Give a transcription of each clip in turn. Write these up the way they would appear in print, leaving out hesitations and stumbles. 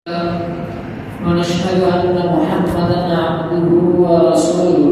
ونشهد أن محمدا عبده ورسوله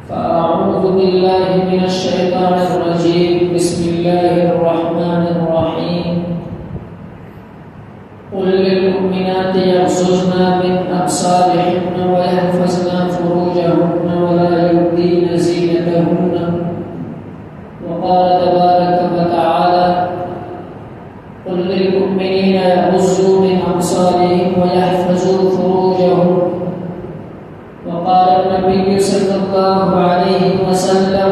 فأعوذ بالله من الشيطان الرجيم بسم الله الرحمن الرحيم قل للمؤمنات يغضضن من أبصارهن ويحفظن فروجهن ولا يبدين زينتهن وقال تبارك وتعالى قل للمؤمنين يغضوا من أبصارهم ويحفظوا فروجهم وقال النبي صلى الله عليه وسلم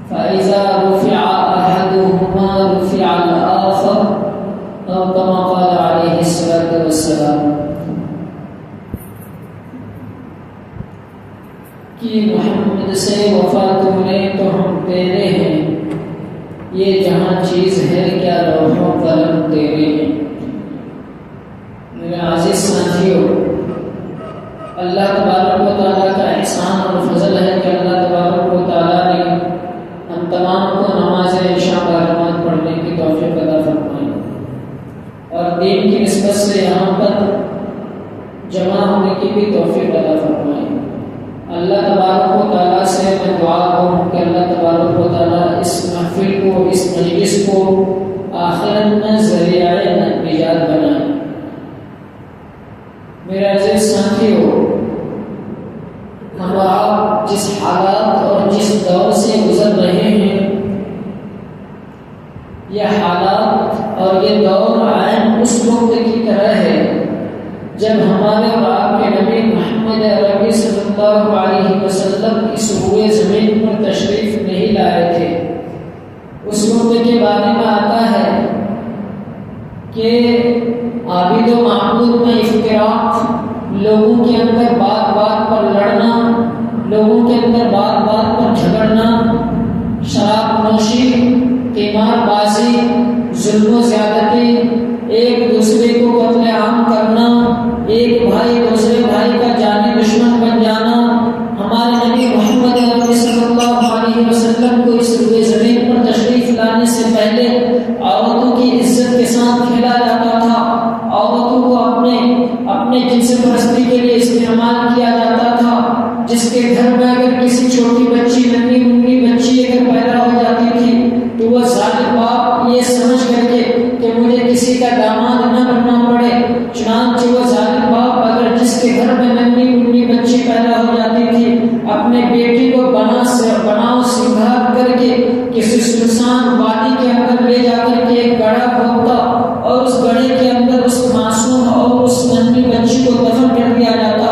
فإذا رفع أحدهما رفع الآخر أو كما قال عليه الصلاة والسلام کہ محمد سے وفا تم نے تو ہم تیرے ہیں، یہ جہاں چیز ہے کیا لوح و قلم تیرے ہیں۔ میرے عزیز ساتھیو، اللہ تبارک و تعالیٰ کا احسان اور فضل ہے کہ اللہ تبارک و تعالیٰ نے ہم تمام کو نماز عشاء بارمات پڑھنے کی توفیق عطا فرمائی اور دین کی نسبت سے یہاں پر جمع ہونے کی بھی توفیق عطا فرمائی۔ اللہ تبارک و تعالیٰ سے میں دعا کروں کہ اللہ تبارک و تعالیٰ اس محفل کو، اس مجلس کو آخرت میں ذریعہ نجات بنائے۔ میرے عزیز ساتھیو، ہم آپ جس حالات اور جس دور سے گزر رہے ہیں، یہ حالات اور یہ دور عین اس وقت کی طرح ہے جب ہمارے اور آپ کے نبی محمد عربی صلی اللہ علیہ وسلم اس روئے زمین پر تشریف نہیں لائے تھے۔ اس وقت کے بارے میں آتا ہے کہ عابد و معبود میں اختلاف، لوگوں کے اندر بات بات پر لڑنا، لوگوں کے اندر بات بات پر جھگڑنا، شراب نوشی، قمار بازی، ظلم و زیادتی، ایک دوسرے کو قتل عام کرنا، ایک بھائی دوسرے بھائی کا جانی دشمن بن جانا۔ ہمارے نبی محمد عربی صلی اللہ علیہ وسلم کو اس روئے زمین پر تشریف لانے سے پہلے عورتوں کی عزت کے ساتھ کھیلا جاتا تھا، عورتوں کو اپنے جنس پرستی کے لیے استعمال کیا جاتا تھا۔ جس کے گھر میں اگر کسی چھوٹی بچی، ننھی منھی بچی اگر پیدا ہو جاتی تھی تو وہ ظالم باپ یہ سمجھ کر کے کہ مجھے کسی کا داماد نہ بننا پڑے، چنانچہ وہ ظالم باپ اگر جس کے گھر میں ننھی منھی بچی پیدا ہو جاتی تھی، اپنے بیٹی کو بناؤ سنگھار کر کے کسی سنسان وادی کے اندر لے جا کر کے ایک گڑھا کھودتا اور اس گڑھے کے اندر اس معصوم اور اس ننھی بچی کو دفن کر دیا جاتا،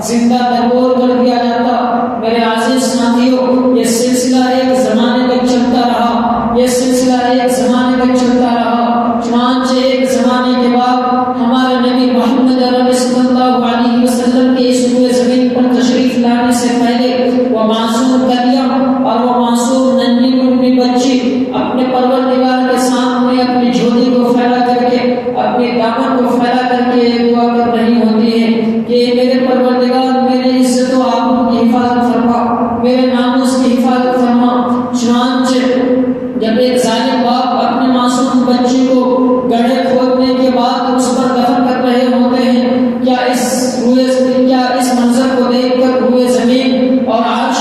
زندہ درگور کر دیا جاتا۔ میرے عزیز ساتھیو، یہ سلسلہ ایک زمانے تک چلتا رہا، یہ سلسلہ ایک زمانے تک چلتا رہا۔ چنانچہ ایک زمانے کے بعد ہمارے نبی محمد عربی صلی اللہ علیہ وسلم کے اس روئے زمین پر تشریف لانے سے پہلے وہ معصوم دریا اور وہ معصوم ننھی منھی بچی اپنے پروردگار کے سامنے اپنی جھولی کو پھیلا کر کے، اپنے دامن کو پھیلا کر کے دعا کر رہی ہوتی ہے کہ میرے پروردگار میرے عزت و آبرو کی حفاظت فرما، میرے ناموس کی حفاظت فرما۔ چنانچہ جب ایک ظالم باپ اپنے معصوم بچی کو گڑھے کھودنے کے بعد اس پر دفن کر رہے ہوتے ہیں، کیا اس منظر کو دیکھ کر روئے زمین اور عرش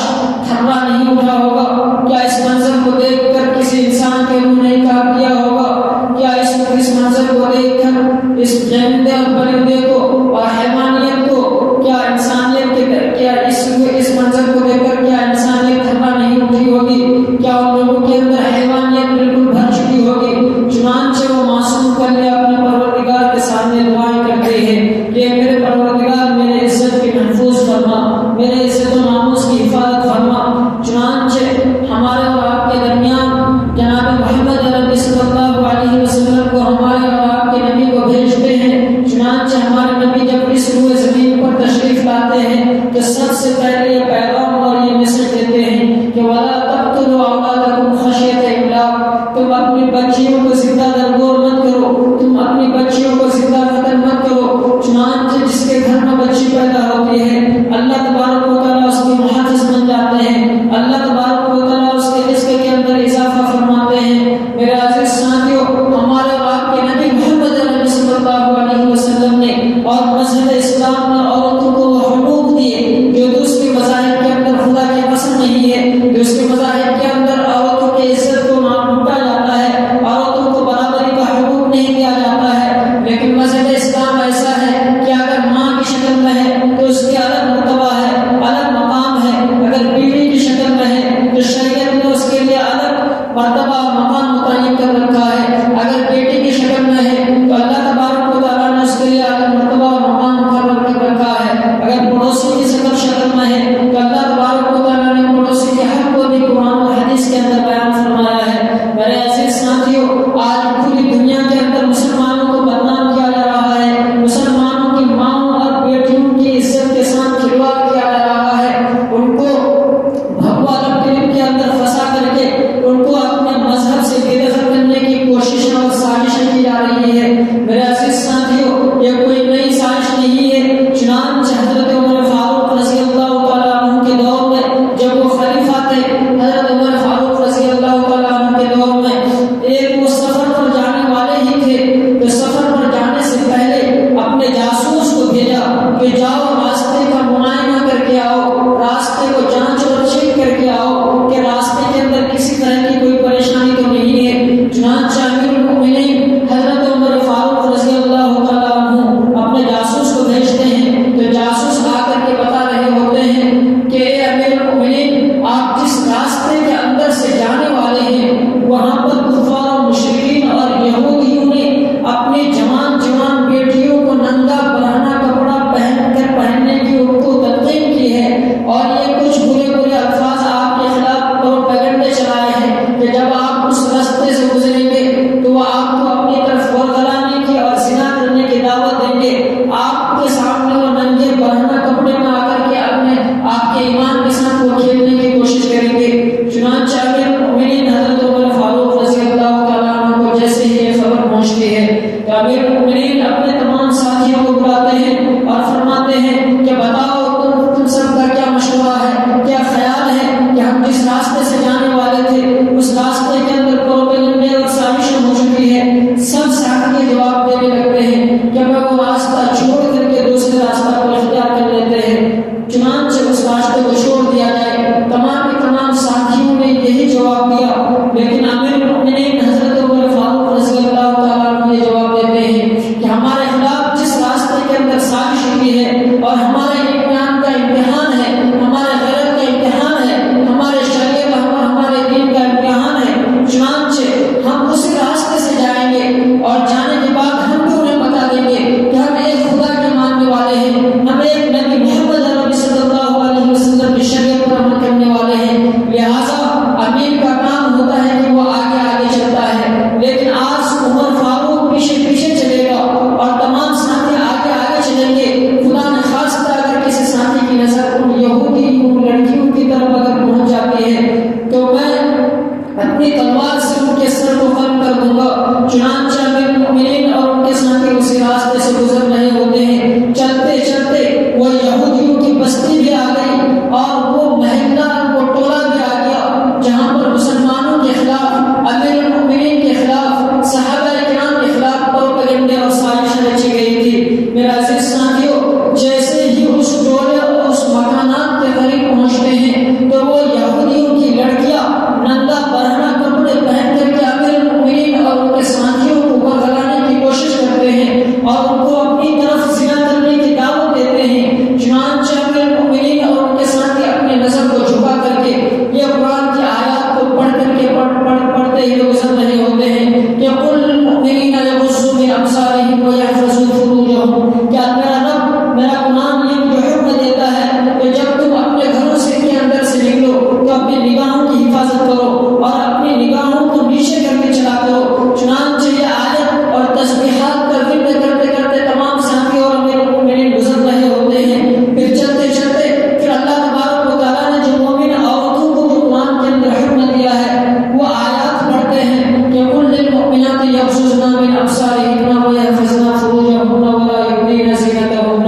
تھرا نہیں اٹھا ہوگا؟ کیا اس منظر کو دیکھ کر کسی انسان کے منہ نہیں کاٹ دیا ہوگا؟ کیا اس منظر کو دیکھ کر اس جنتے اور پرندے کو اور حیوانیت کو، کیا انسانیت کے کیا اس منظر کو دیکھ کر کیا انسانیت تھرا نہیں اٹھی ہوگی؟ کیا ان لوگوں کے اندر حیوانیت بالکل بھر چکی ہوگی؟ چنانچہ وہ معصوم کلیہ اپنے پروردگار کے سامنے دعائیں کرتے ہیں کہ میرے پروردگار میرے عزت کی محفوظ فرما، میرے عزت و ناموس کی حفاظت فرما۔ چنانچہ ہمارے اور آپ کے درمیان جناب محمد عربی صلی اللہ علیہ وسلم کو ہمارے اور آپ کے نبی کو بھیجتے ہیں۔ چنانچہ ہمارے نبی جب اس روئے زمین پر تشریف لاتے ہیں تو سب سے پہلے یہ پیغام اور یہ میسج دیتے ہیں کہ وَلَا تَقْتُلُوا أَوْلَادَكُمْ خَشْيَةَ إِمْلَاقٍ، تم اپنی بچیوں کو زندہ درگور مت کرو، تم اپنی بچیوں کو زندہ قتل مت کرو۔ چنانچہ جس کے گھر میں بچی پیدا ہوتی ہے، اللہ تبارک و تعالیٰ اس کے محافظ بن جاتے ہیں، اللہ تبارک و تعالیٰ اس کے رزق کے اندر اضافہ فرماتے ہیں۔ میرے عزیز ساتھیو، ہمارے اور آپ کے نبی محمد علیہ وسلم لیکن مذہب اسلام ایسا ہے کہ اگر ماں کی شکل میں ہے تو اس کے الگ مرتبہ ہے، الگ مقام ہے، اگر بیوی کی شکل میں ہے تو شریعت نے اس کے لیے الگ مرتبہ اور مقام متعین کر رکھا ہے، اگر بیٹی کی شکل میں ہے تو اللہ تبارک و تعالیٰ نے اس کے لیے الگ مرتبہ اور مقام مقرر کر رکھا ہے، اگر پڑوسی کی شکل میں ہے تو اللہ تبارک و تعالیٰ نے پڑوسی کے حق کو بھی قرآن و حدیث کے اندر بیان فرمایا ہے۔ میرے عزیز ساتھیوں، آج پوری دنیا کے اندر مسلمانوں کو بدنام کیا جا رہا ہے، مسلمانوں کی ماؤں اور بیٹیوں کی عزت کے ساتھ کھلواڑ کیا جا رہا ہے، ان کو بھگوا تقریب کے اندر پھنسا کر کے ان کو اپنے مذہب سے بے دخل کرنے کی کوششیں اور سازشیں کی جا رہی ہے۔ میرے عزیز ساتھیوں، یہ کوئی نئی سازش نہیں ہے، چنانچہ حضرت عمر فاروق رضی اللہ تعالیٰ عنہ کے دور میں جب وہ خلیفہ تھے، حضرت عمر فاروق رضی اللہ تعالیٰ عنہ کے دور میں ایک وہ سفر پر جانے والے ہی تھے، تو سفر پر جانے سے پہلے اپنے جاسوس کو بھیجا کہ جاؤ راستے کا معائنہ کر کے آؤ، راستے کو جانچ اور چیک کر کے آؤ کہ راستے کے اندر کسی طرح کی کوئی پریشانی تو نہیں ہے۔ چنانچہ امیر المؤمنین حضرت عمر فاروق رضی اللہ تعالیٰ عنہ اپنے جاسوس کو بھیجتے ہیں، تو جاسوس آ کر کے بتا رہے ہوتے ہیں کہ اے امیر المؤمنین، آپ جس راستے کے اندر سے جانے والے ہیں وہاں پر کفار اور مشرکین اور یہودیوں نے اپنی جوان بیٹیوں کو ننگا برہنہ کپڑا پہننے کی ان کو تلقین کی ہے، اور یہ کچھ برے الفاظ آپ کے خلاف پروپیگنڈے چلائے ہیں کہ جب آپ اس راستے سے گزریں گے تو وہ آپ کو اپنی طرف ورگلانے کی اور زنا کرنے کی دعوت دیں گے، آپ کے سامنے وہ ننگے برہنہ کپڑے میں آ کر کے آپ کے ایمان کے ساتھ وہ کھیلنے کی کوشش کریں گے۔ چنانچہ امیر المؤمنین حضرت عمر فاروق رضی اللہ تعالیٰ عنہ کو جیسے ہی یہ خبر پہنچتی ہے تو امیر المؤمنین اپنے تمام ساتھیوں کو بلاتے ہیں اور فرماتے ہیں کہ بتاؤ تم سب کا کیا مشورہ ہے، کیا خیال ہے کہ ہم جس راستے سے جانے والے تھے اس راستے کے اندر پروپیگنڈے اور سازشیں ہو چکی ہے۔ سب ساتھی جواب دینے لگتے ہیں کہ میں وہ راستہ چھوڑ کر کے دوسرے راستہ کو اختیار کر لیتے ہیں، چنانچہ اس راستے کو چھوڑ دیا جائے۔ تمام کے تمام ساتھیوں نے یہی جواب دیا، لیکن امیر المؤمنین حضرت عمر فاروق رضی اللہ تعالیٰ عنہ یہ جواب دیتے ہیں کہ ہمارے خلاف جس راستے کے اندر سازش ہوئی ہے اور ہمارے ایمان کا امتحان ہے، ہمارے غیرت کا امتحان ہے، ہمارے شریعت اور ہمارے دین کا امتحان ہے، چنانچہ ہم اسی راستے سے جائیں گے اور جانے کے بعد ہم بھی انہیں بتا دیں گے کہ ہم ایک خدا کے ماننے والے ہیں، ہم ایک نبی محمد عربی صلی اللہ علیہ وسلم کی شریعت پر عمل کرنے والے ہیں۔ لہٰذا امیر کا کام ہوتا ہے کہ وہ آگے چلتا ہے، لیکن آج عمر فاروق پیچھے چلے گا اور تمام ساتھی آگے چلیں گے۔ خدا نے خاصہ اگر کسی ساتھی کی نظر ان یہودی لڑکیوں کی طرف اگر پہنچ جاتی ہے تو میں اپنی تلوار سے ان کے سر کو قلم کر دوں گا۔ چنانچہ امیر المؤمنین اور ان کے ساتھی اسی راستے سے گزر رہے ہوتے ہیں، چلتے چلتے وہ یہودیوں کی بستی بھی آ گئی اور وہ محلہ وہ ٹولہ بھی آ گیا جہاں پر مسلمانوں کے خلاف، امیر المؤمنین کے خلاف، صحابہ کرام کے خلاف پروپیگنڈے اور سازشیں رچی گئی تھی۔ میرا عزیز ساتھیوں، جیسے ہی اس ٹولے اور اس مکانات کے قریب پہنچتے ہیں تو وہ یہودیوں کی لڑکیاں ننگا برہنہ کپڑے پہن کر کے امیر المؤمنین اور ان کے ساتھیوں کو بغلانے کی کوشش کرتے ہیں اور ان کو اپنی طرف زنا کرنے کی دعوت دیتے ہیں۔ چنانچہ امیر المؤمنین اور ان کے ساتھی اپنے نظر کو جھکا کر کے یہ قرآن کی آیات کو پڑھتے ہی گزر رہے ہوتے ہیں کہ قل للمؤمنین یغضوا من ابصارہم ویحفظوا فروجہم، کیا میرا رب، میرا قرآن یہ جو حکم دیتا ہے کہ جب تم اپنے گھروں سے کے اندر سے نکلو تو اپنی نگاہوں کی حفاظت کرو اور اپنی نگاہوں کو نیچے کر کے چلا کرو۔ چنانچہ یہ آیت اور تسبیحات کا ذکر کرتے کرتے تمام ساتھی اور امیر المؤمنین گزر رہے ہوتے ہیں۔ پھر چلتے چلتے پھر اللہ تبارک و تعالیٰ نے جو مومن عورتوں کو جو قرآن کے اندر حکم دیا ہے وہ آیات پڑھتے ہیں کہ قل للمؤمنات یغضضن من ابصارہن ویحفظن فروجہن ولا یبدین زینتہن۔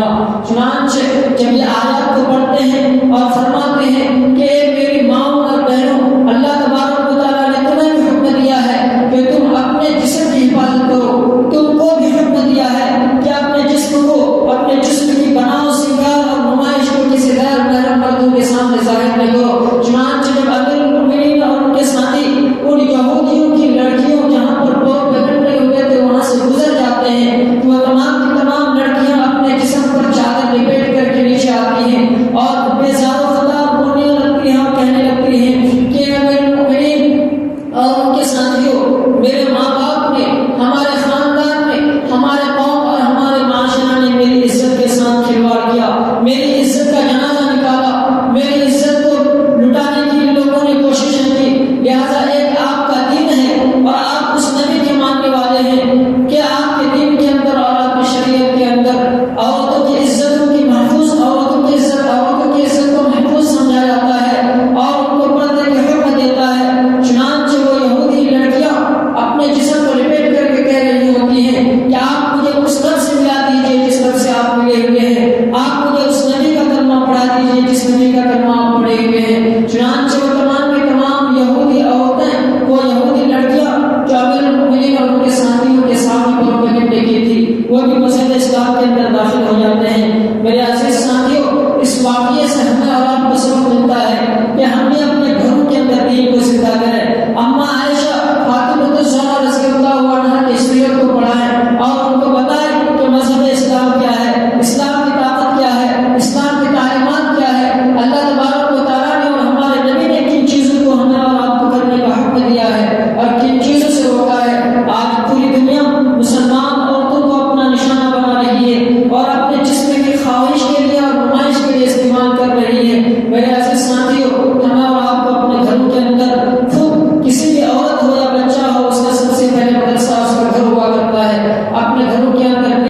چنانچہ جب یہ آیات کو پڑھتے ہیں اور فرماتے ہیں کہ میری ماؤں اور بہنوں، اللہ تبارک و تعالیٰ نے تمہیں بھی حکم دیا ہے کہ تم اپنے جسم کی حفاظت کرو، تم کو بھی حکم دیا ہے کہ اپنے جسم کو، اپنے جسم کی بناؤ سنگار اور نمائش کو کسی غیر محرم مردوں کے سامنے ظاہر نہ کرو۔ چنانچہ جب امیر المؤمنین اور ان کے ساتھی ان یہودیوں کی لڑکیوں جہاں پر پروپیگنڈے ہوئے تھے وہاں سے گزر جاتے ہیں تو وہ بھی مسجد اسلام کے اندر داخل ہو جاتے ہیں۔ میرے